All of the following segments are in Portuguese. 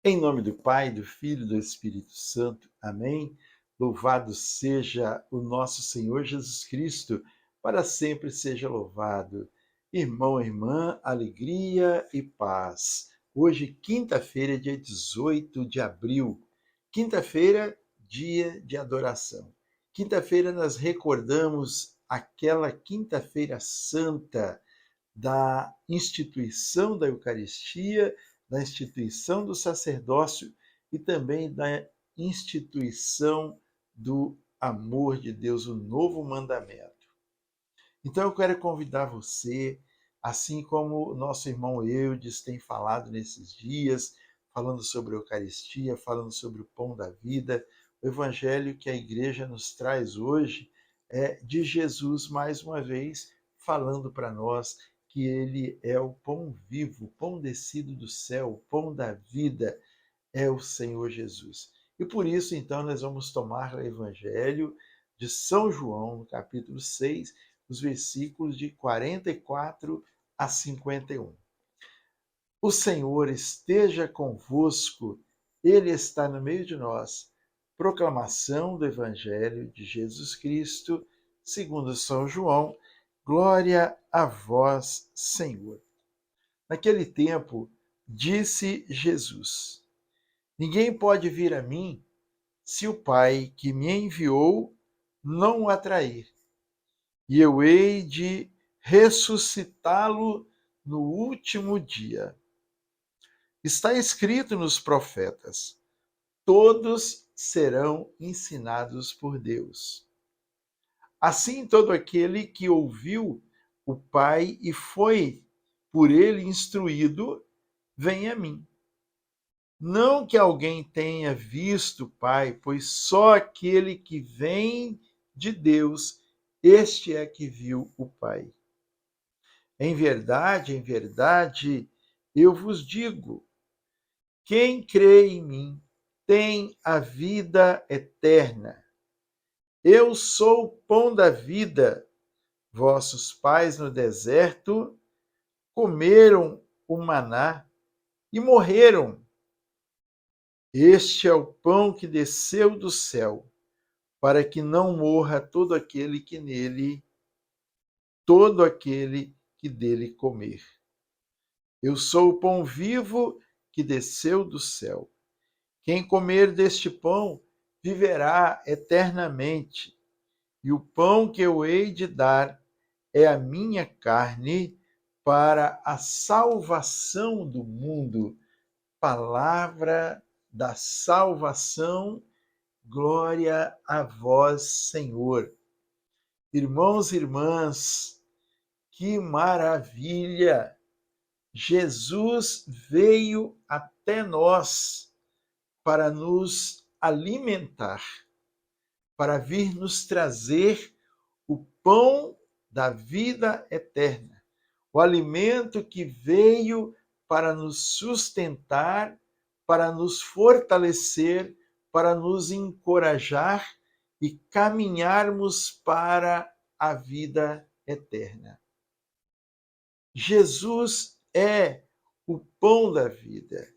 Em nome do Pai, do Filho e do Espírito Santo. Amém. Louvado seja o nosso Senhor Jesus Cristo, para sempre seja louvado. Irmão, irmã, alegria e paz. Hoje, quinta-feira, dia 18 de abril. Quinta-feira, dia de adoração. Quinta-feira, nós recordamos aquela quinta-feira santa da instituição da Eucaristia, da instituição do sacerdócio e também da instituição do amor de Deus, o novo mandamento. Então eu quero convidar você, assim como o nosso irmão Eudes tem falado nesses dias, falando sobre a Eucaristia, falando sobre o pão da vida, o evangelho que a igreja nos traz hoje é de Jesus, mais uma vez, falando para nós que ele é o pão vivo, o pão descido do céu, o pão da vida, é o Senhor Jesus. E por isso, então, nós vamos tomar o Evangelho de São João, no capítulo 6, os versículos de 44 a 51. O Senhor esteja convosco, Ele está no meio de nós. Proclamação do Evangelho de Jesus Cristo, segundo São João. Glória a vós, Senhor. Naquele tempo, disse Jesus: Ninguém pode vir a mim se o Pai que me enviou não o atrair, e eu hei de ressuscitá-lo no último dia. Está escrito nos profetas: todos serão ensinados por Deus. Assim, todo aquele que ouviu o Pai e foi por ele instruído, vem a mim. Não que alguém tenha visto o Pai, pois só aquele que vem de Deus, este é que viu o Pai. Em verdade, eu vos digo, quem crê em mim tem a vida eterna. Eu sou o pão da vida. Vossos pais no deserto comeram o maná e morreram. Este é o pão que desceu do céu, para que não morra todo aquele que dele comer. Eu sou o pão vivo que desceu do céu. Quem comer deste pão viverá eternamente, e o pão que eu hei de dar é a minha carne para a salvação do mundo. Palavra da salvação, glória a vós, Senhor. Irmãos e irmãs, que maravilha! Jesus veio até nós para nos alimentar, para vir nos trazer o pão da vida eterna, o alimento que veio para nos sustentar, para nos fortalecer, para nos encorajar e caminharmos para a vida eterna. Jesus é o pão da vida.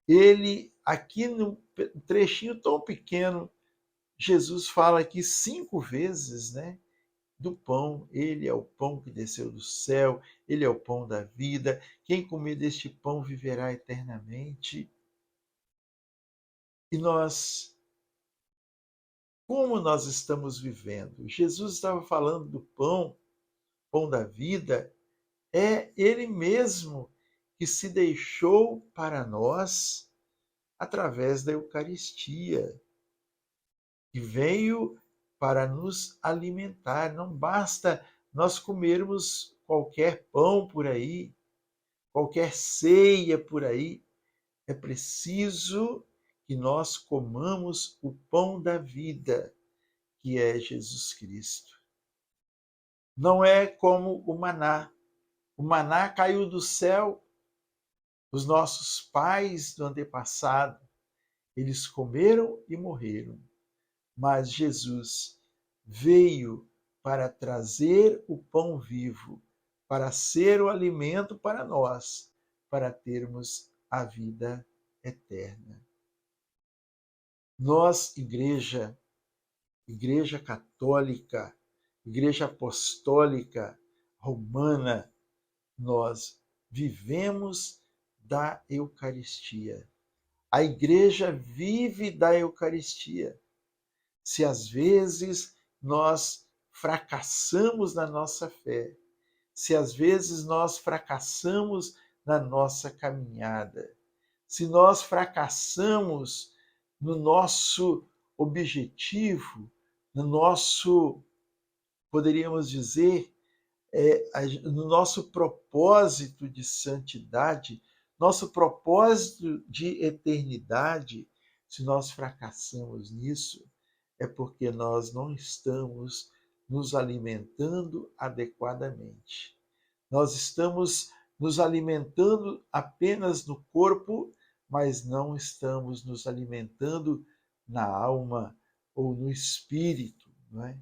Ele, aqui no trechinho tão pequeno, Jesus fala aqui 5 vezes, né? Do pão, ele é o pão que desceu do céu, ele é o pão da vida. Quem comer deste pão viverá eternamente. E nós, como nós estamos vivendo? Jesus estava falando do pão, pão da vida, é ele mesmo que se deixou para nós através da Eucaristia, que veio para nos alimentar. Não basta nós comermos qualquer pão por aí, qualquer ceia por aí. É preciso que nós comamos o pão da vida, que é Jesus Cristo. Não é como o maná. O maná caiu do céu. Os nossos pais do antepassado, eles comeram e morreram. Mas Jesus veio para trazer o pão vivo, para ser o alimento para nós, para termos a vida eterna. Nós, Igreja Católica, Igreja Apostólica Romana, nós vivemos da Eucaristia. A Igreja vive da Eucaristia. Se às vezes nós fracassamos na nossa fé, se às vezes nós fracassamos na nossa caminhada, se nós fracassamos no nosso objetivo, no nosso, poderíamos dizer, no nosso propósito de santidade, nosso propósito de eternidade, se nós fracassamos nisso, é porque nós não estamos nos alimentando adequadamente. Nós estamos nos alimentando apenas no corpo, mas não estamos nos alimentando na alma ou no espírito, não é?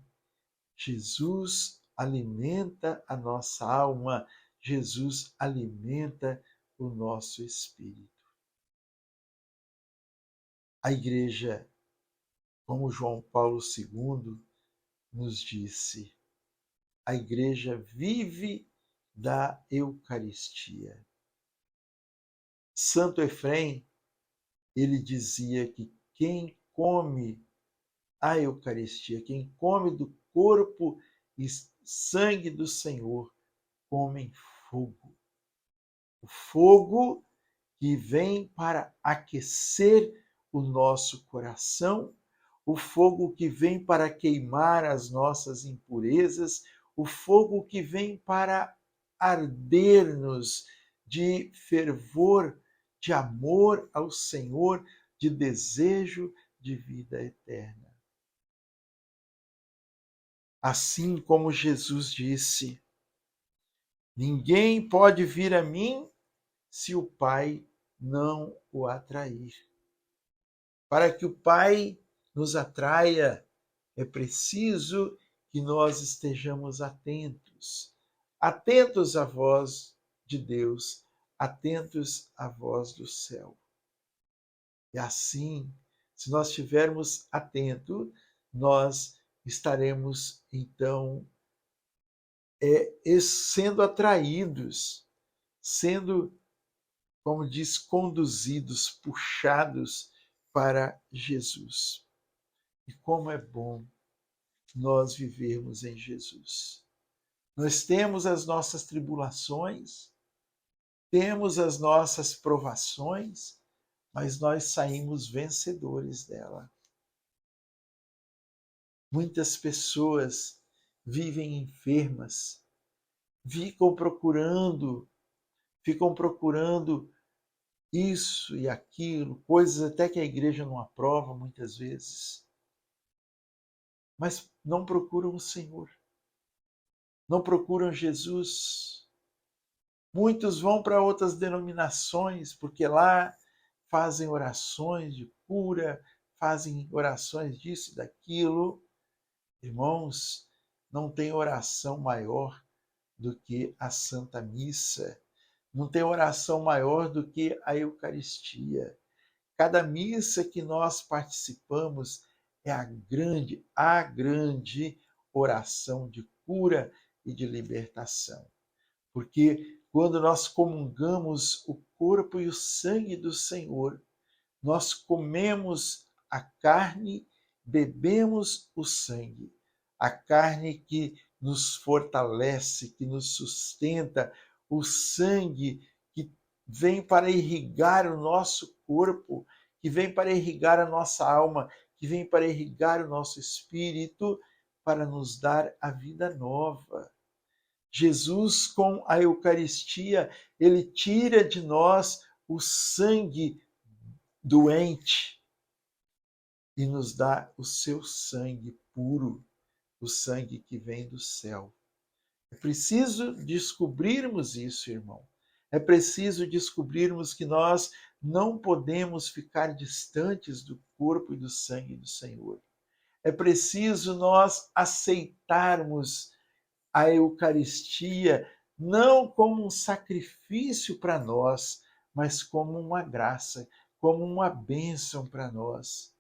Jesus alimenta a nossa alma, Jesus alimenta o nosso espírito. A igreja, como João Paulo II nos disse, a igreja vive da Eucaristia. Santo Efrém, ele dizia que quem come a Eucaristia, quem come do corpo e sangue do Senhor, come fogo. O fogo que vem para aquecer o nosso coração, o fogo que vem para queimar as nossas impurezas, o fogo que vem para arder-nos de fervor, de amor ao Senhor, de desejo de vida eterna. Assim como Jesus disse: ninguém pode vir a mim se o Pai não o atrair. Para que o Pai nos atraia, é preciso que nós estejamos atentos, atentos à voz de Deus, atentos à voz do céu. E assim, se nós estivermos atentos, nós estaremos, então, sendo atraídos, sendo, como diz, conduzidos, puxados para Jesus. E como é bom nós vivermos em Jesus. Nós temos as nossas tribulações, temos as nossas provações, mas nós saímos vencedores dela. Muitas pessoas vivem enfermas, ficam procurando isso e aquilo, coisas até que a igreja não aprova muitas vezes, mas não procuram o Senhor, não procuram Jesus. Muitos vão para outras denominações, porque lá fazem orações de cura, fazem orações disso e daquilo. Irmãos, não tem oração maior do que a Santa Missa. Não tem oração maior do que a Eucaristia. Cada missa que nós participamos é a grande oração de cura e de libertação. Porque quando nós comungamos o corpo e o sangue do Senhor, nós comemos a carne, bebemos o sangue. A carne que nos fortalece, que nos sustenta, o sangue que vem para irrigar o nosso corpo, que vem para irrigar a nossa alma, que vem para irrigar o nosso espírito, para nos dar a vida nova. Jesus, com a Eucaristia, ele tira de nós o sangue doente e nos dá o seu sangue puro, o sangue que vem do céu. É preciso descobrirmos isso, irmão. É preciso descobrirmos que nós não podemos ficar distantes do corpo e do sangue do Senhor. É preciso nós aceitarmos a Eucaristia não como um sacrifício para nós, mas como uma graça, como uma bênção para nós.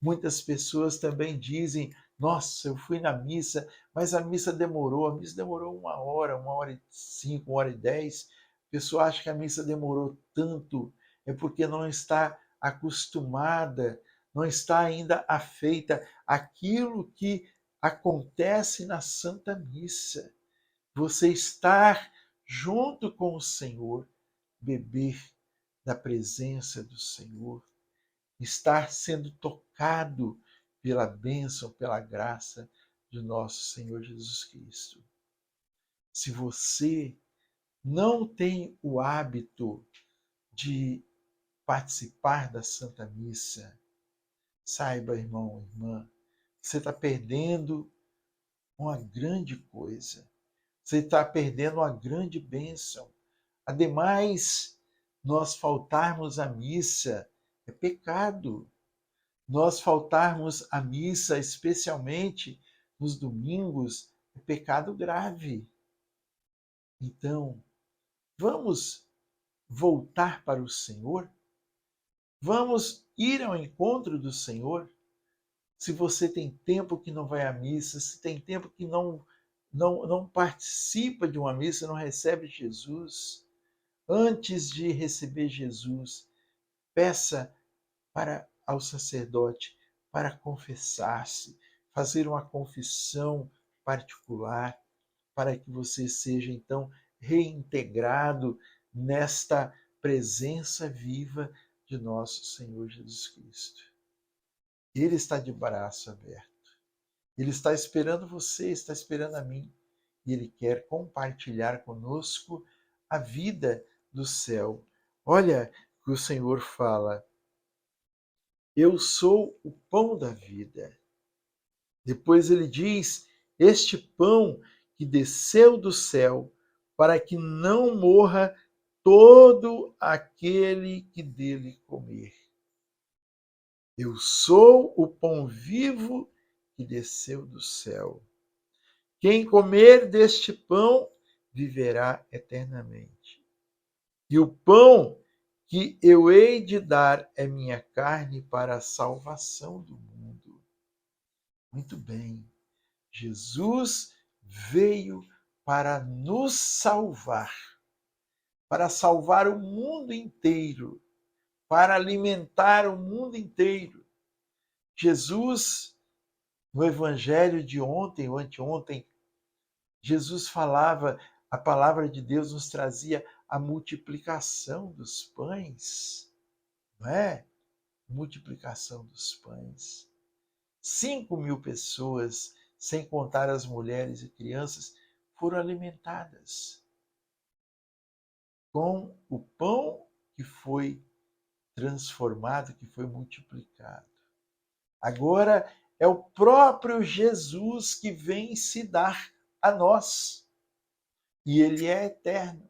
Muitas pessoas também dizem: nossa, eu fui na missa, mas a missa demorou 1 hora e 5, 1 hora e 10. A pessoa acha que a missa demorou tanto, é porque não está acostumada, não está ainda afeita àquilo que acontece na Santa Missa. Você estar junto com o Senhor, beber da presença do Senhor, estar sendo tocado pela bênção, pela graça de nosso Senhor Jesus Cristo. Se você não tem o hábito de participar da Santa Missa, saiba, irmão, irmã, você está perdendo uma grande coisa. Você está perdendo uma grande bênção. Ademais, nós faltarmos à missa é pecado. Nós faltarmos à missa, especialmente nos domingos, é pecado grave. Então, vamos voltar para o Senhor? Vamos ir ao encontro do Senhor? Se você tem tempo que não vai à missa, se tem tempo que não participa de uma missa, não recebe Jesus, antes de receber Jesus, peça para ao sacerdote para confessar-se, fazer uma confissão particular, para que você seja então reintegrado nesta presença viva de nosso Senhor Jesus Cristo. Ele está de braço aberto. Ele está esperando você, está esperando a mim. E ele quer compartilhar conosco a vida do céu. Olha o que o Senhor fala: eu sou o pão da vida. Depois ele diz: este pão que desceu do céu, para que não morra todo aquele que dele comer. Eu sou o pão vivo que desceu do céu. Quem comer deste pão viverá eternamente. E o pão que eu hei de dar é minha carne para a salvação do mundo. Muito bem. Jesus veio para nos salvar, para salvar o mundo inteiro, para alimentar o mundo inteiro. Jesus, no evangelho de ontem ou anteontem, Jesus falava, a palavra de Deus nos trazia a multiplicação dos pães, não é? Multiplicação dos pães. 5.000 pessoas, sem contar as mulheres e crianças, foram alimentadas com o pão que foi transformado, que foi multiplicado. Agora é o próprio Jesus que vem se dar a nós. E ele é eterno.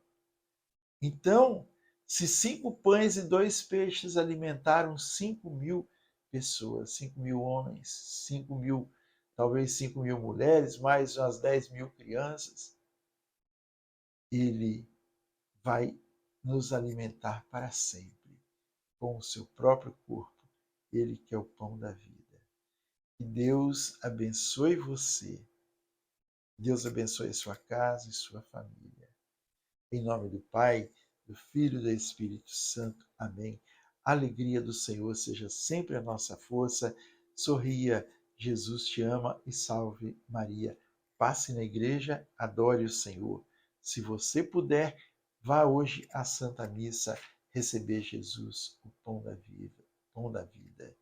Então, se 5 pães e 2 peixes alimentaram 5.000 pessoas, 5.000 homens, 5.000, talvez 5.000 mulheres, mais umas 10.000 crianças, ele vai nos alimentar para sempre com o seu próprio corpo, ele que é o pão da vida. Que Deus abençoe você. Deus abençoe sua casa e sua família. Em nome do Pai, do Filho e do Espírito Santo. Amém. A alegria do Senhor seja sempre a nossa força. Sorria, Jesus te ama e salve Maria. Passe na igreja, adore o Senhor. Se você puder, vá hoje à Santa Missa receber Jesus, o pão da vida.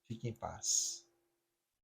Fique em paz.